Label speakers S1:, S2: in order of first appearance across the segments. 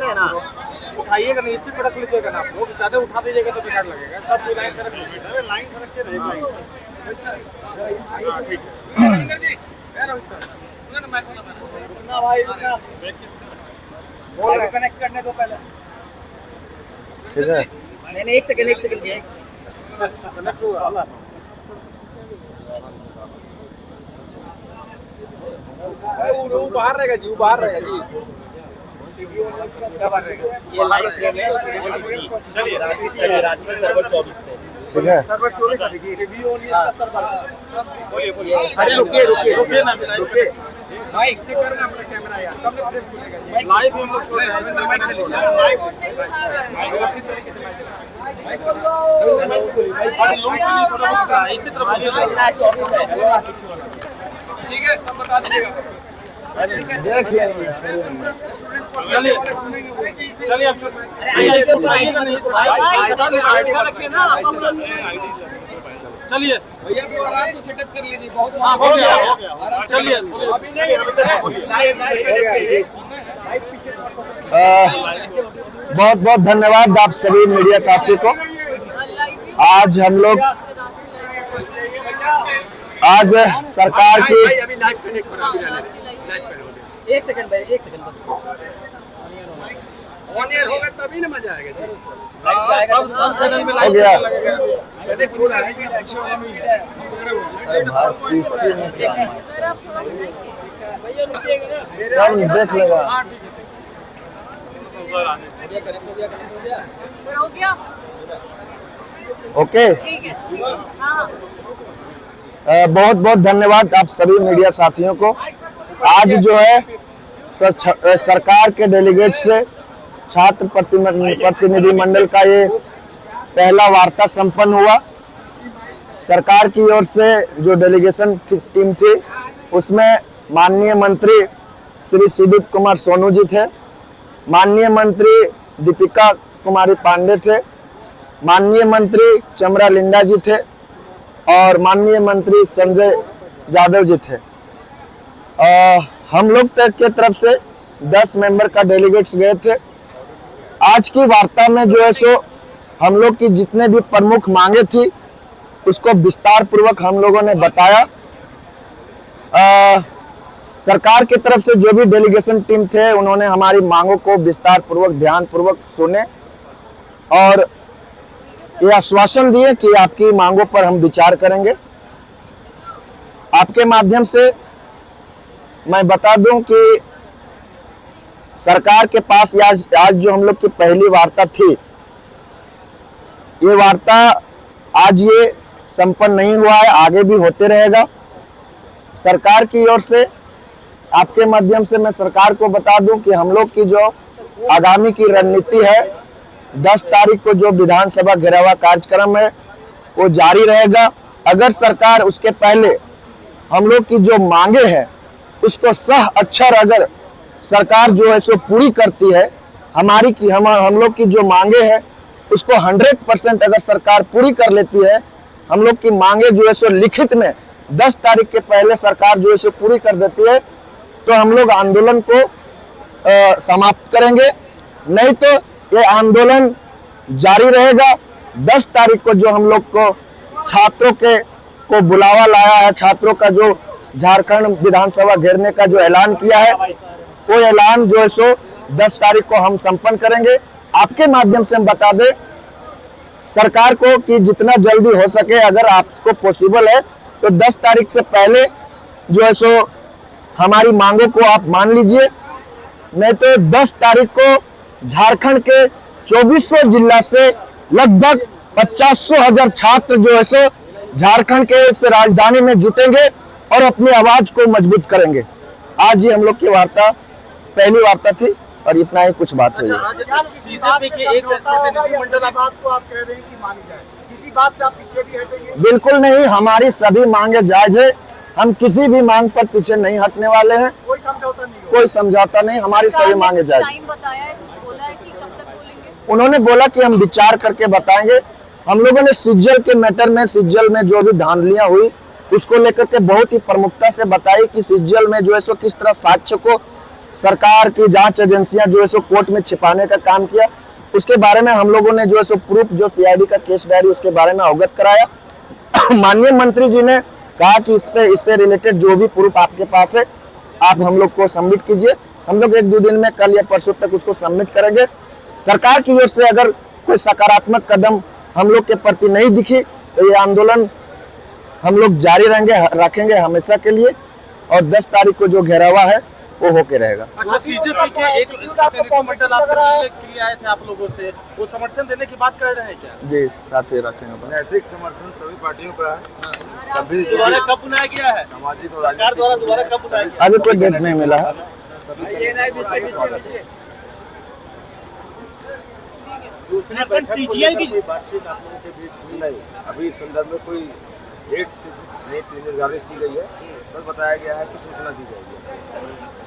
S1: रहे हैं ना, उठाइएगा नहीं, इसी पर रख लीजिएगा ना, आप लोग ज्यादा उठा दीजिएगा तो बेकार लगेगा। सब लाइन से रख लीजिए, लाइन से रखिए ना, एक लाइन। ठीक है जी, रोहित सर ना भाई, बोल कनेक्ट करने दो पहले।
S2: ठीक है,
S1: नहीं, एक सेकंड भैया, कनेक्ट हुआ। वो बाहर रहेगा जी, वो बाहर रहेगा जी। चलिए राजवीर सर्वर 24 पे,
S2: ठीक है।
S1: सर्वर 24 का देखिए, रिव्यू ओनली इसका सर्वर। बोलिए। अरे रुकिए ना माइक चेक करना अपना कैमरा यार, तब ना लाइव हम लोग छोड़ रहे हैं, इसमें माइक नहीं बोलिए, इसी तरह बोलिए। ठीक है, सब बता दीजिएगा। चलिए आप चलिए भैया, आराम से सेटअप कर लीजिए। बहुत हो गया। चलिए
S2: बहुत बहुत धन्यवाद आप सभी मीडिया साथी को। आज हम लोग सरकार की
S1: एक सेकंड ऑन एयर होगा तभी ना मजा आएगा जी। सब चैनल में
S2: हो गया। सब देख लेगा। ओके, बहुत बहुत धन्यवाद आप सभी मीडिया साथियों को। आज जो है सरकार के डेलीगेट से छात्र प्रतिनिधि मंडल का ये पहला वार्ता संपन्न हुआ। सरकार की ओर से जो डेलीगेशन टीम थी उसमें माननीय मंत्री श्री सुदीप कुमार सोनू जी थे, माननीय मंत्री दीपिका कुमारी पांडे थे, माननीय मंत्री चमरा लिंडा जी थे और माननीय मंत्री संजय यादव जी थे। हम लोग तक के तरफ से 10 मेंबर का डेलीगेट्स गए थे। आज की वार्ता में जो है सो हम लोग की जितने भी प्रमुख मांगे थी उसको विस्तार पूर्वक हम लोगों ने बताया। सरकार की तरफ से जो भी डेलीगेशन टीम थे उन्होंने हमारी मांगों को विस्तार पूर्वक ध्यान पूर्वक सुने और ये आश्वासन दिए कि आपकी मांगों पर हम विचार करेंगे। आपके माध्यम से मैं बता दूं कि सरकार के पास आज जो हम लोग की पहली वार्ता थी, ये वार्ता आज ये संपन्न नहीं हुआ है, आगे भी होते रहेगा। सरकार की ओर से आपके माध्यम से मैं सरकार को बता दूं कि हम लोग की जो आगामी की रणनीति है, 10 तारीख को जो विधानसभा घेरावा कार्यक्रम है वो जारी रहेगा। अगर सरकार उसके पहले हम लोग की जो मांगे हैं उसको सह अक्षर अगर सरकार जो है सो पूरी करती है, हम लोग की जो मांगे हैं उसको 100% अगर सरकार पूरी कर लेती है, हम लोग की मांगे जो है सो लिखित में 10 तारीख के पहले सरकार जो है सो पूरी कर देती है तो हम लोग आंदोलन को समाप्त करेंगे। नहीं तो ये आंदोलन जारी रहेगा। 10 तारीख को जो हम लोग को छात्रों को बुलावा लाया है, छात्रों का जो झारखंड विधानसभा घेरने का जो ऐलान किया है वो ऐलान जो है सो 10 तारीख को हम संपन्न करेंगे। आपके माध्यम से हम बता दें सरकार को कि जितना जल्दी हो सके अगर आपको पॉसिबल है तो 10 तारीख से पहले जो है सो हमारी मांगों को आप मान लीजिए। नहीं तो 10 तारीख को झारखंड के 2400 जिला से लगभग 50,000 छात्र जो है सो झारखंड के इस राजधानी में जुटेंगे और अपनी आवाज को मजबूत करेंगे। आज ही हम लोग की वार्ता पहली वार्ता थी और इतना ही कुछ बात हुई। बिल्कुल नहीं, हमारी सभी मांगे जायज है। हम किसी भी मांग पर पीछे नहीं हटने वाले हैं। कोई समझौता नहीं, हमारी सभी मांगे जायज। उन्होंने बोला कि हम विचार करके बताएंगे। हम लोगों ने सिज्जल के मैटर में, सिज्जल में जो भी धांधलियां हुई उसको लेकर के बहुत ही प्रमुखता से बताई कि सिज्जल में जो है सो किस तरह साक्ष्य को सरकार की जांच एजेंसियां जो है सो कोर्ट में छिपाने का काम किया, उसके बारे में हम लोगों ने जो है सो प्रूफ जो सीआईडी का केस डायरी उसके बारे में अवगत कराया। माननीय मंत्री जी ने कहा कि इससे रिलेटेड जो भी प्रूफ आपके पास है आप हम लोग को सबमिट कीजिए। हम लोग 1-2 दिन में कल या परसों तक उसको सबमिट करेंगे। सरकार की ओर से अगर कोई सकारात्मक कदम हम लोग के प्रति नहीं दिखी तो ये आंदोलन हम लोग जारी रखेंगे हमेशा के लिए, और 10 तारीख को जो घेरावा है वो होके रहेगा।
S1: अच्छा, सीजेपी के एक प्रतिनिधिमंडल आपसे के लिए आए थे आप लोगों से, वो समर्थन देने की बात कर रहे हैं क्या?
S2: जी, साथ ही रखेंगे।
S3: नैतिक समर्थन सभी पार्टियों का है। कभी
S1: दोबारा कब बुलाया गया है?
S3: सामाजिक
S1: सरकार द्वारा दोबारा कब बुलाया गया?
S2: अभी कोई डेट नहीं मिला है।
S1: सीजीआई की
S3: बातचीत आप लोगों से भी हुई नहीं। अभी इस संदर्भ में कोई डेट नहीं निर्धारित की गई है, बस बताया गया है कि सूचना दी जाएगी।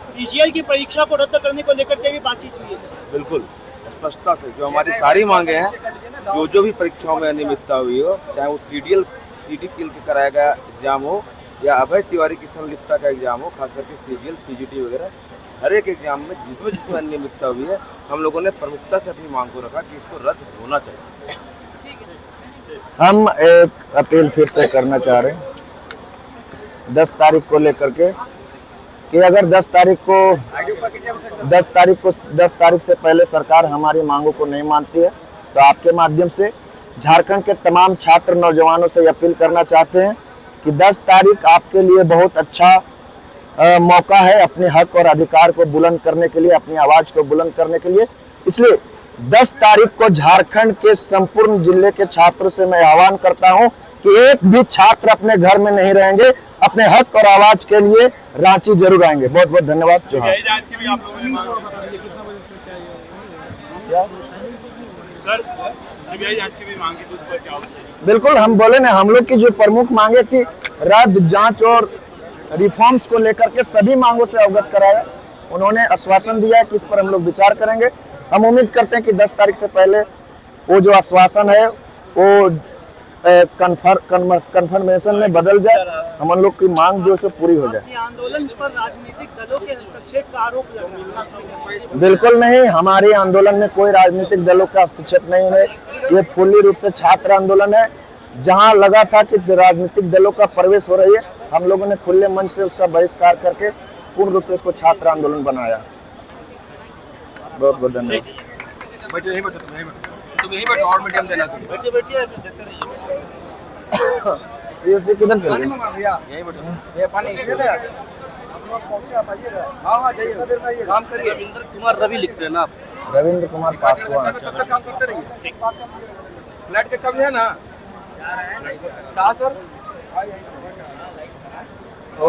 S1: सीजीएल की परीक्षा को रद्द करने को लेकर के भी बातचीत हुई है।
S3: बिल्कुल स्पष्टता से जो हमारी सारी मांगे हैं, जो भी परीक्षाओं में अनियमितता हुई हो, चाहे वो TDPL के कराया गया एग्जाम हो या अभय तिवारी की संलिप्तता का एग्जाम हो, खास करके CGL PGT वगैरह हर एक एग्जाम में जिसमें अनियमितता हुई है, हम लोगों ने प्रमुखता से अपनी मांग को रखा कि इसको रद्द होना चाहिए।
S2: हम एक अपील फिर से करना चाह रहे हैं 10 तारीख को लेकर के कि अगर 10 तारीख से पहले सरकार हमारी मांगों को नहीं मानती है तो आपके माध्यम से झारखंड के तमाम छात्र नौजवानों से अपील करना चाहते हैं कि 10 तारीख आपके लिए बहुत अच्छा मौका है अपने हक और अधिकार को बुलंद करने के लिए, अपनी आवाज को बुलंद करने के लिए। इसलिए 10 तारीख को झारखंड के संपूर्ण जिले के छात्रों से मैं आह्वान करता हूं कि एक भी छात्र अपने घर में नहीं रहेंगे, अपने हक और आवाज के लिए रांची जरूर आएंगे। बहुत बहुत धन्यवाद। बिल्कुल, हम बोले ना, हम लोग की जो प्रमुख मांगे थी रद्द, जांच और रिफॉर्म्स को लेकर के सभी मांगों से अवगत कराया। उन्होंने आश्वासन दिया कि इस पर हम लोग विचार करेंगे। हम उम्मीद करते हैं कि 10 तारीख से पहले वो जो आश्वासन है वो कन्फर्मेशन में बदल जाए, हम लोग की मांग जो है पूरी हो जाए।
S1: आंदोलन पर राजनीतिक दलों के हस्तक्षेप का आरोप लगा।
S2: बिल्कुल नहीं, हमारे आंदोलन में कोई राजनीतिक दलों का हस्तक्षेप नहीं है। ये पूर्ण रूप से छात्र आंदोलन है। जहां लगा था कि राजनीतिक दलों का प्रवेश हो रही है, हम लोगों ने खुले मन से उसका बहिष्कार करके पूर्ण रूप से इसको छात्र आंदोलन बनाया। बहुत बहुत धन्यवाद।
S1: तुम यहीं बैठो और मीडियम देना। बैठिए
S2: ये किधर चल गए?
S1: यहीं बैठो। ये पानी हाँ जाइए, काम करिए। रविंद्र कुमार रवि लिखते हैं ना आप?
S2: रविंद्र कुमार पासवान।
S1: काम करते रहिए। फ्लैट के चाबी है ना? शाह सर।
S2: ओ